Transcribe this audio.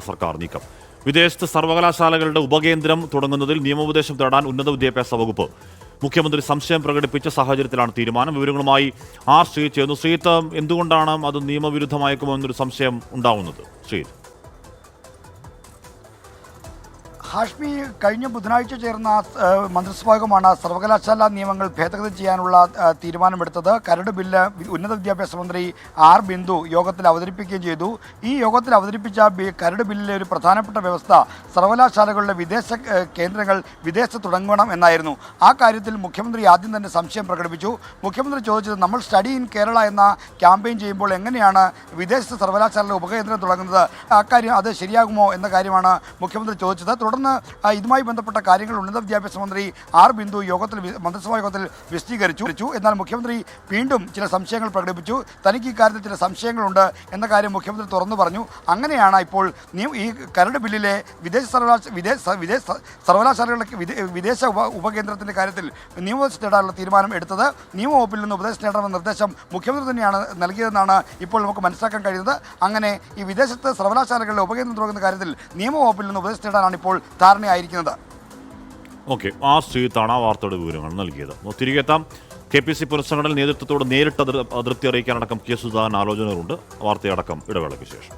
സർക്കാർ നീക്കം. വിദേശത്ത് സർവകലാശാലകളുടെ ഉപകേന്ദ്രം തുടങ്ങുന്നതിൽ നിയമോപദേശം തേടാൻ ഉന്നത വിദ്യാഭ്യാസ വകുപ്പ്. മുഖ്യമന്ത്രി സംശയം പ്രകടിപ്പിച്ച സാഹചര്യത്തിലാണ് തീരുമാനം. വിവരങ്ങളുമായി ആർ ശ്രീജിത്ത് ചേർന്നു. ശ്രീജിത്ത്, എന്തുകൊണ്ടാണ് അത് നിയമവിരുദ്ധമായേക്കുമോ എന്നൊരു സംശയം ഉണ്ടാവുന്നത്? ശ്രീജിത്ത്. ഹാഷ്മി, കഴിഞ്ഞ ബുധനാഴ്ച ചേർന്ന മന്ത്രിസഭായോഗമാണ് സർവകലാശാല നിയമങ്ങൾ ഭേദഗതി ചെയ്യാനുള്ള തീരുമാനമെടുത്തത്. കരട് ബില്ല് ഉന്നത വിദ്യാഭ്യാസ മന്ത്രി ആർ ബിന്ദു യോഗത്തിൽ അവതരിപ്പിക്കുകയും ചെയ്തു. ഈ യോഗത്തിൽ അവതരിപ്പിച്ച കരട് ബില്ലിലെ ഒരു പ്രധാനപ്പെട്ട വ്യവസ്ഥ സർവകലാശാലകളുടെ വിദേശ കേന്ദ്രങ്ങൾ വിദേശത്ത് തുടങ്ങണം എന്നായിരുന്നു. ആ കാര്യത്തിൽ മുഖ്യമന്ത്രി ആദ്യം തന്നെ സംശയം പ്രകടിപ്പിച്ചു. മുഖ്യമന്ത്രി ചോദിച്ചത്, നമ്മൾ സ്റ്റഡി ഇൻ കേരള എന്ന ക്യാമ്പയിൻ ചെയ്യുമ്പോൾ എങ്ങനെയാണ് വിദേശത്ത് സർവകലാശാലയുടെ ഉപകേന്ദ്രം തുടങ്ങുന്നത്? അക്കാര്യം അത് ശരിയാകുമോ എന്ന കാര്യമാണ് മുഖ്യമന്ത്രി ചോദിച്ചത്. തുടർന്ന് ഇതുമായി ബന്ധപ്പെട്ട കാര്യങ്ങൾ ഉന്നത വിദ്യാഭ്യാസ മന്ത്രി ആർ ബിന്ദു മന്ത്രിസഭാ യോഗത്തിൽ വിശദീകരിച്ചു. എന്നാൽ മുഖ്യമന്ത്രി വീണ്ടും ചില സംശയങ്ങൾ പ്രകടിപ്പിച്ചു. തനിക്ക് ഇക്കാര്യത്തിൽ ചില സംശയങ്ങളുണ്ട് എന്ന കാര്യം മുഖ്യമന്ത്രി തുറന്നു പറഞ്ഞു. അങ്ങനെയാണ് ഇപ്പോൾ ഈ കരട് ബില്ലിലെ സർവകലാശാലകളുടെ വിദേശ ഉപകേന്ദ്രത്തിൻ്റെ കാര്യത്തിൽ നിയമോപദേശം തേടാനുള്ള തീരുമാനം എടുത്തത്. നിയമവകുപ്പിൽ നിന്ന് ഉപദേശം നേടണമെന്ന നിർദ്ദേശം മുഖ്യമന്ത്രി തന്നെയാണ് നൽകിയതെന്നാണ് ഇപ്പോൾ നമുക്ക് മനസ്സിലാക്കാൻ കഴിയുന്നത്. അങ്ങനെ ഈ വിദേശത്ത് സർവകലാശാലകളുടെ ഉപകേന്ദ്രം തുടങ്ങുന്ന കാര്യത്തിൽ നിയമവകുപ്പിൽ നിന്ന് ഉപദേശം തേടാനാണ് ഇപ്പോൾ ധാരണയായിരിക്കുന്നത്. ഓക്കെ, ആ ശ്രീജിത്താണ് ആ വാർത്തയുടെ വിവരങ്ങൾ നൽകിയത്. തിരികെ എത്താം. KPC പുനഃസംഘടന നേതൃത്വത്തോട് നേരിട്ട് അതൃപ്തി അറിയിക്കാനടക്കം കെ സുധാകരൻ ആലോചനകളുണ്ട്. വാർത്തയടക്കം ഇടവേളയ്ക്ക് ശേഷം.